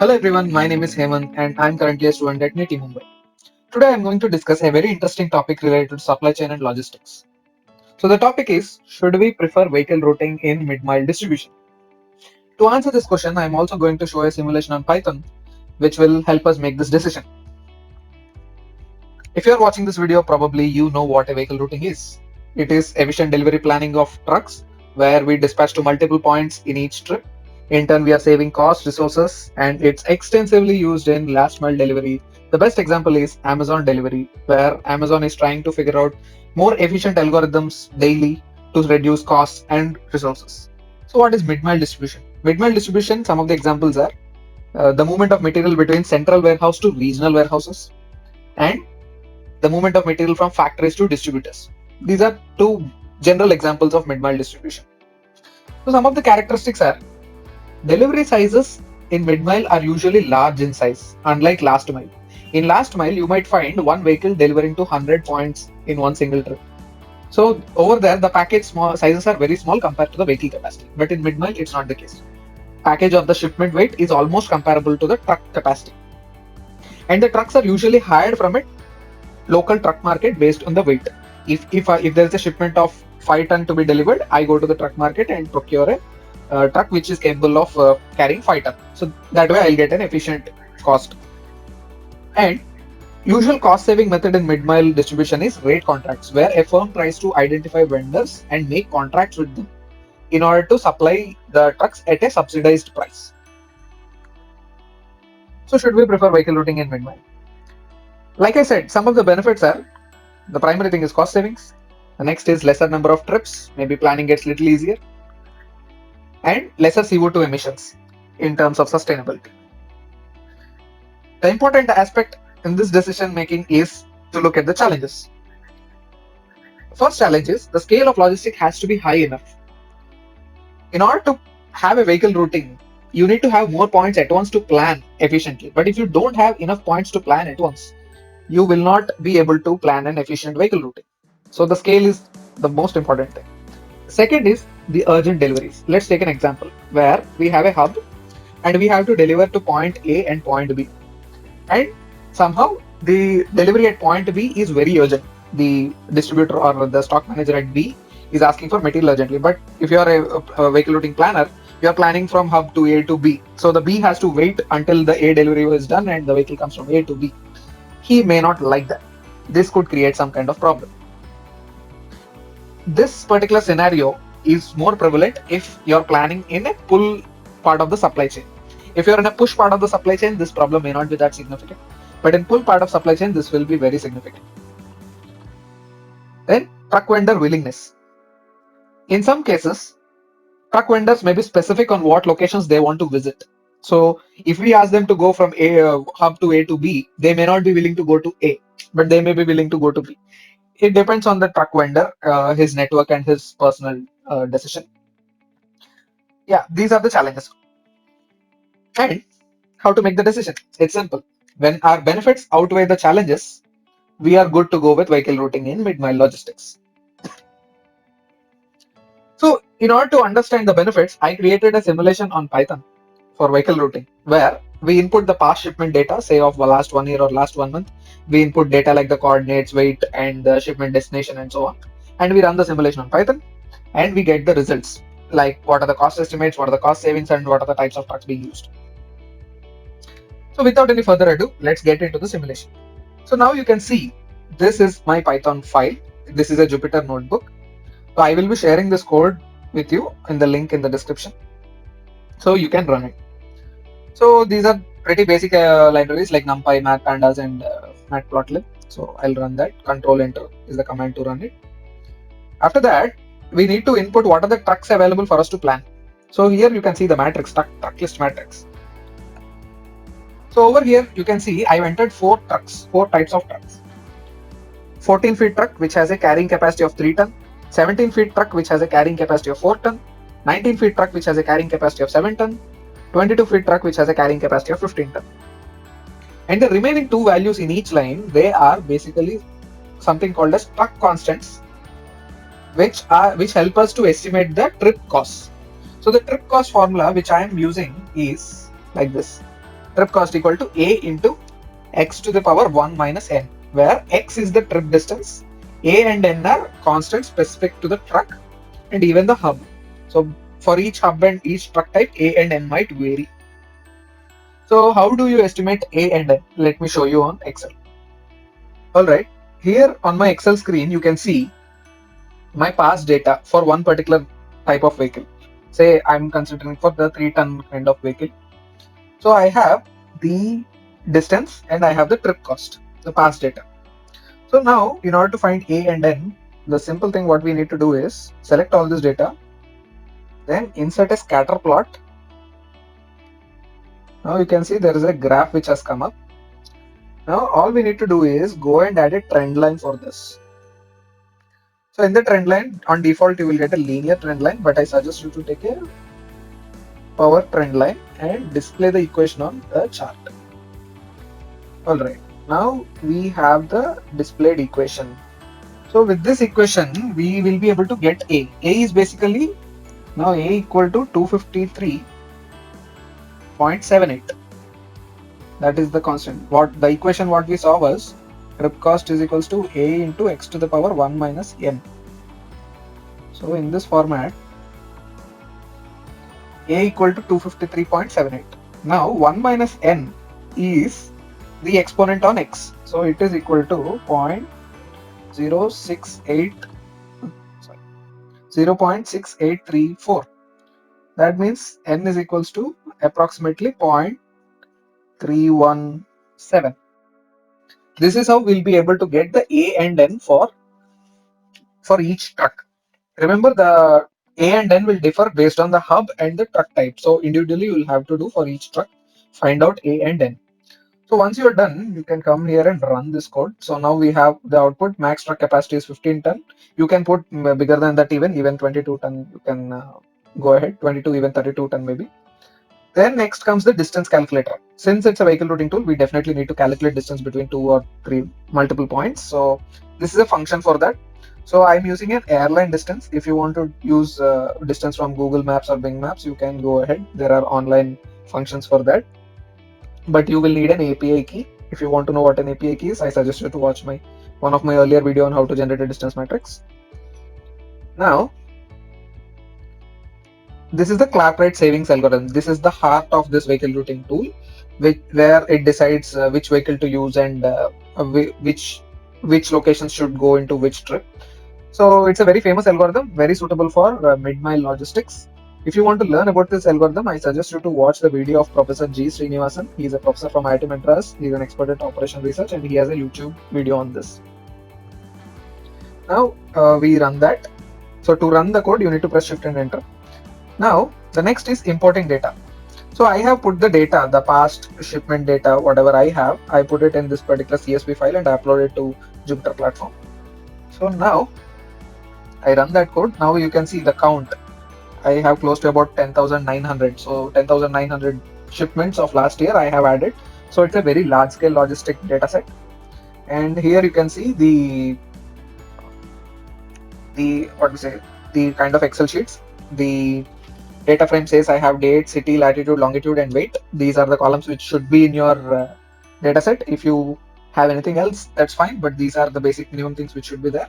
Hello everyone, my name is Hemant and I'm currently a student at NITI Mumbai. Today I'm going to discuss a very interesting topic related to supply chain and logistics. So the topic is, should we prefer vehicle routing in mid-mile distribution? To answer this question, I'm also going to show a simulation on Python, which will help us make this decision. If you're watching this video, probably you know what a vehicle routing is. It is efficient delivery planning of trucks, where we dispatch to multiple points in each trip. In turn, we are saving cost, resources, and it's extensively used in last mile delivery. The best example is Amazon delivery, where Amazon is trying to figure out more efficient algorithms daily to reduce costs and resources. So, what is mid mile distribution? Mid mile distribution, some of the examples are the movement of material between central warehouse to regional warehouses, and the movement of material from factories to distributors. These are two general examples of mid mile distribution. So, some of the characteristics are delivery sizes in mid mile are usually large in size, unlike last mile. In last mile, you might find one vehicle delivering to 100 points in one single trip. So, over there, the package small sizes are very small compared to the vehicle capacity. But in mid mile, it's not the case. Package of the shipment weight is almost comparable to the truck capacity. And the trucks are usually hired from a local truck market based on the weight. If there is a shipment of 5 ton to be delivered, I go to the truck market and procure a truck which is capable of carrying 5 ton. So that way I'll get an efficient cost. And usual cost saving method in mid mile distribution is rate contracts, where a firm tries to identify vendors and make contracts with them in order to supply the trucks at a subsidized price. So should we prefer vehicle routing in mid mile? Like I said, some of the benefits are, the primary thing is cost savings. The next is lesser number of trips, maybe planning gets little easier, and lesser CO2 emissions in terms of sustainability. The important aspect in this decision making is to look at the challenges. First challenge is, the scale of logistics has to be high enough. In order to have a vehicle routing, you need to have more points at once to plan efficiently. But if you don't have enough points to plan at once, you will not be able to plan an efficient vehicle routing. So the scale is the most important thing. Second is the urgent deliveries. Let's take an example where we have a hub and we have to deliver to point A and point B. And somehow the delivery at point B is very urgent. The distributor or the stock manager at B is asking for material urgently. But if you are a vehicle routing planner, you are planning from hub to A to B. So the B has to wait until the A delivery was done and the vehicle comes from A to B. He may not like that. This could create some kind of problem. This particular scenario is more prevalent if you're planning in a pull part of the supply chain. If you're in a push part of the supply chain, this problem may not be that significant. But in pull part of supply chain, this will be very significant. Then truck vendor willingness. In some cases, truck vendors may be specific on what locations they want to visit. So if we ask them to go from A hub to A to B, they may not be willing to go to A, but they may be willing to go to B. It depends on the truck vendor, his network, and his personal decision. Yeah, these are the challenges. And how to make the decision? It's simple. When our benefits outweigh the challenges, we are good to go with vehicle routing in mid-mile logistics. So, in order to understand the benefits, I created a simulation on Python for vehicle routing, where we input the past shipment data, say of the last 1 year or last 1 month. We input data like the coordinates, weight, and the shipment destination, and so on. And we run the simulation on Python, and we get the results, like what are the cost estimates, what are the cost savings, and what are the types of trucks being used. So without any further ado, let's get into the simulation. So now you can see this is my Python file. This is a Jupyter notebook. So I will be sharing this code with you in the link in the description, so you can run it. So these are pretty basic libraries like NumPy, MathPandas, and Matplotlib. So I'll run that. Control Enter is the command to run it. After that, we need to input what are the trucks available for us to plan. So here you can see the matrix, truck list matrix. So over here you can see I've entered 4 trucks, 4 types of trucks. 14 feet truck which has a carrying capacity of 3 ton, 17 feet truck which has a carrying capacity of 4 ton, 19 feet truck which has a carrying capacity of 7 ton, 22 feet truck which has a carrying capacity of 15 ton. And the remaining 2 values in each line, they are basically something called as truck constants, which help us to estimate the trip costs. So the trip cost formula which I am using is like this. trip cost equal to A into x to the power 1 minus n, where x is the trip distance, A and n are constant specific to the truck and even the hub. So for each hub and each truck type, A and n might vary. So how do you estimate A and n? Let me show you on Excel. Alright, here on my Excel screen, you can see my past data for one particular type of vehicle. Say I'm considering for the 3-ton kind of vehicle. So I have the distance and I have the trip cost, the past data. So now in order to find A and N, the simple thing what we need to do is select all this data, then insert a scatter plot. Now you can see there is a graph which has come up. Now all we need to do is go and add a trend line for this. So in the trend line, on default you will get a linear trend line, but I suggest you to take a power trend line and display the equation on the chart. Alright, now we have the displayed equation. So with this equation, we will be able to get A. A is basically now A equal to 253.78. That is the constant. What the equation what we saw was trip cost is equals to A into x to the power 1 minus n. So in this format, A equal to 253.78. Now 1 minus n is the exponent on x. So it is equal to 0.6834. That means n is equals to approximately 0.317. This is how we'll be able to get the A and N for each truck. Remember, the A and N will differ based on the hub and the truck type. So individually you will have to do for each truck, find out A and N. So once you're done, you can come here and run this code. So now we have the output. Max truck capacity is 15 ton. You can put bigger than that, even 22 ton. You can go ahead, 22, even 32 ton maybe. Then next comes the distance calculator. Since it's a vehicle routing tool, we definitely need to calculate distance between 2 or 3 multiple points. So this is a function for that. So I'm using an airline distance. If you want to use distance from Google Maps or Bing Maps, you can go ahead. There are online functions for that. But you will need an API key. If you want to know what an API key is, I suggest you to watch one of my earlier video on how to generate a distance matrix. Now, this is the Clapwright savings algorithm. This is the heart of this vehicle routing tool, where it decides which vehicle to use and which locations should go into which trip. So it's a very famous algorithm, very suitable for mid-mile logistics. If you want to learn about this algorithm, I suggest you to watch the video of Professor G. Srinivasan. He is a professor from IIT Madras. He is an expert at operation research and he has a YouTube video on this. Now we run that. So to run the code, you need to press Shift and Enter. Now the next is importing data. So I have put the data, the past shipment data, whatever I have, I put it in this particular CSV file and I upload it to Jupyter platform. So now I run that code. Now you can see the count. I have close to about 10,900. So 10,900 shipments of last year I have added. So it's a very large scale logistic data set. And here you can see the kind of Excel sheets. The data frame says I have date, city, latitude, longitude, and weight. These are the columns which should be in your data set. If you have anything else, that's fine, but these are the basic minimum things which should be there.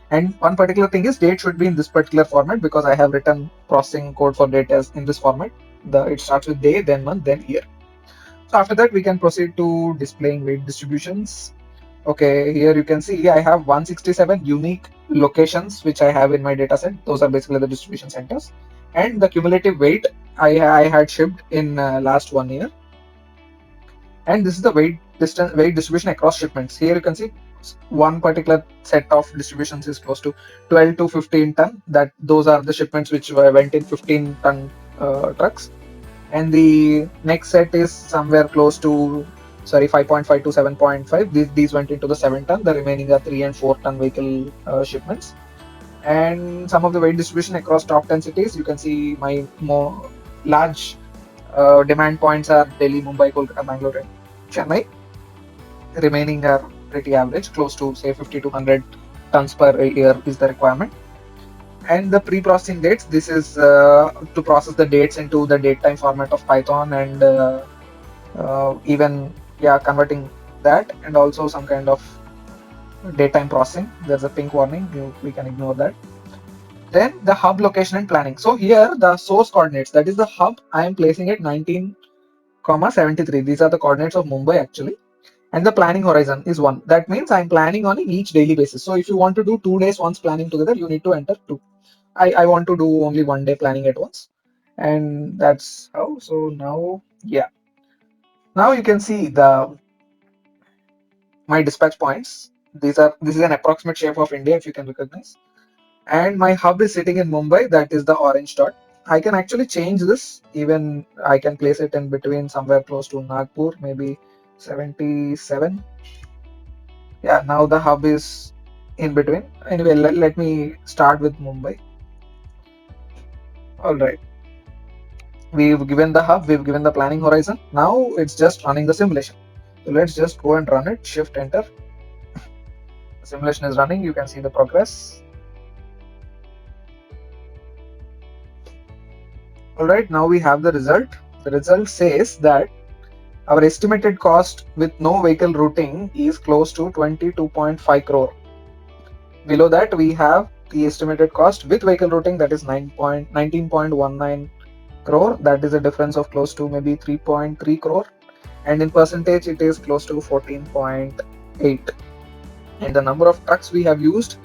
And one particular thing is date should be in this particular format because I have written processing code for date as in this format. It starts with day, then month, then year. So after that, we can proceed to displaying weight distributions. Okay, here you can see I have 167 unique locations which I have in my data set. Those are basically the distribution centers. And the cumulative weight I had shipped in last 1 year. And this is the weight distribution across shipments. Here you can see one particular set of distributions is close to 12 to 15 ton. Those are the shipments which went in 15 ton trucks. And the next set is somewhere close to 5.5 to 7.5. These went into the 7 ton. The remaining are 3 and 4 ton vehicle shipments. And some of the weight distribution across top 10 cities. You can see my more large demand points are Delhi, Mumbai, Kolkata, Bangalore, and Chennai. Remaining are pretty average, close to say 50 to 100 tons per year is the requirement. And the pre-processing dates, this is to process the dates into the datetime format of Python and even yeah, converting that, and also some kind of daytime processing. There's a pink warning, we can ignore that. Then the hub location and planning. So here the source coordinates, that is the hub, I am placing at 19,73. These are the coordinates of Mumbai actually. And the planning horizon is 1. That means I'm planning on each daily basis. So if you want to do 2 days once planning together, you need to enter 2. I want to do only 1 day planning at once. And that's how. So now, yeah. Now you can see the my dispatch points. This is an approximate shape of India if you can recognize. And my hub is sitting in Mumbai, that is the orange dot. I can actually change this, even I can place it in between somewhere close to Nagpur, maybe 77. Yeah, now the hub is in between. Anyway, let me start with Mumbai. All right, we've given the hub, we've given the planning horizon. Now it's just running the simulation. So let's just go and run it. Shift enter. The simulation is running. You can see the progress. All right, now we have the result. The result says that our estimated cost with no vehicle routing is close to 22.5 crore. Below that, we have the estimated cost with vehicle routing, that is 19.19 crore. That is a difference of close to maybe 3.3 crore. And in percentage, it is close to 14.8. And the number of trucks we have used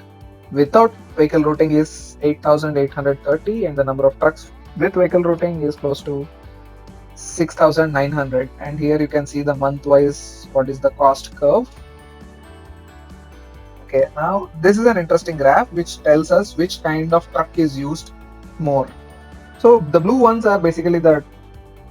without vehicle routing is 8,830. And the number of trucks with vehicle routing is close to 6,900. And here you can see the month wise what is the cost curve. Okay, now this is an interesting graph which tells us which kind of truck is used more. So the blue ones are basically the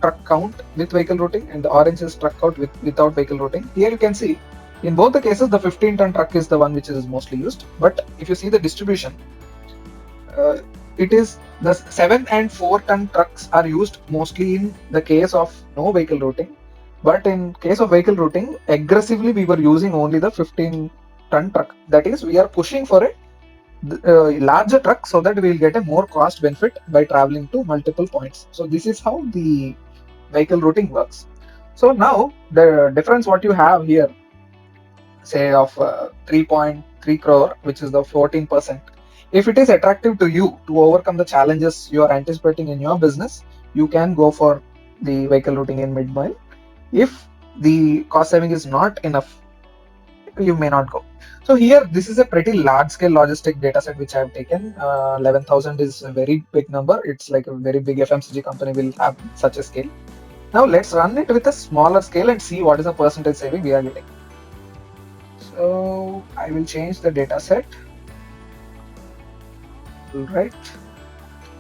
truck count with vehicle routing, and the orange is truck count without vehicle routing. Here you can see in both the cases the 15-ton truck is the one which is mostly used. But if you see the distribution, it is the 7 and 4-ton trucks are used mostly in the case of no vehicle routing. But in case of vehicle routing, aggressively we were using only the 15-ton truck. That is, we are pushing for a larger truck so that we'll get a more cost benefit by traveling to multiple points. So this is how the vehicle routing works. So now the difference what you have here, say of 3.3 crore, which is the 14%. If it is attractive to you to overcome the challenges you are anticipating in your business, you can go for the vehicle routing in mid-mile. If the cost saving is not enough, you may not go. So here, this is a pretty large scale logistic data set which I have taken. 11,000 is a very big number. It's like a very big FMCG company will have such a scale. Now let's run it with a smaller scale and see what is the percentage saving we are getting. So I will change the data set. Right.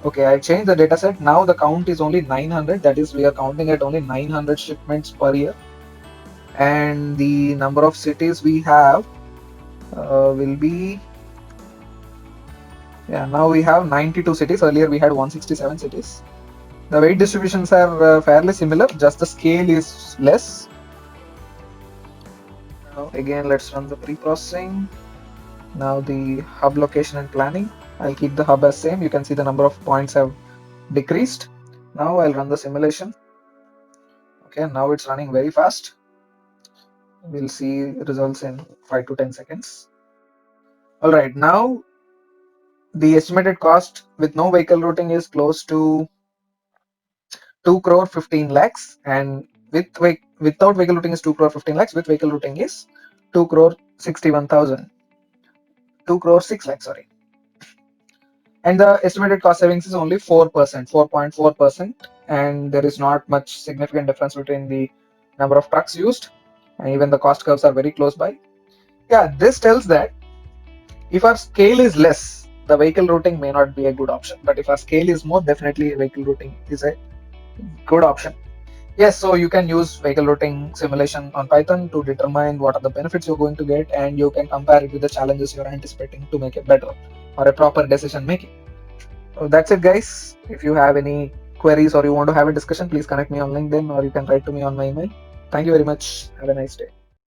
Okay, I changed the data set. Now the count is only 900. That is, we are counting at only 900 shipments per year. And the number of cities we have will be, yeah, now we have 92 cities. Earlier we had 167 cities. The weight distributions are fairly similar, just the scale is less. Now again, let's run the pre-processing. Now the hub location and planning. I'll keep the hub as same. You can see the number of points have decreased. Now I'll run the simulation. Okay, now it's running very fast. We'll see results in 5 to 10 seconds. All right, now the estimated cost with no vehicle routing is close to 2 crore 15 lakhs, and without vehicle routing is 2 crore 15 lakhs. With vehicle routing is 2 crore 61,000. 2 crore 6 lakhs, sorry. And the estimated cost savings is only 4%, 4.4%, and there is not much significant difference between the number of trucks used, and even the cost curves are very close by. Yeah, this tells that if our scale is less, the vehicle routing may not be a good option, but if our scale is more, definitely vehicle routing is a good option. Yes, so you can use vehicle routing simulation on Python to determine what are the benefits you're going to get, and you can compare it with the challenges you're anticipating to make it better or a proper decision making. So that's it, guys. If you have any queries or you want to have a discussion, please connect me on LinkedIn or you can write to me on my email. Thank you very much. Have a nice day.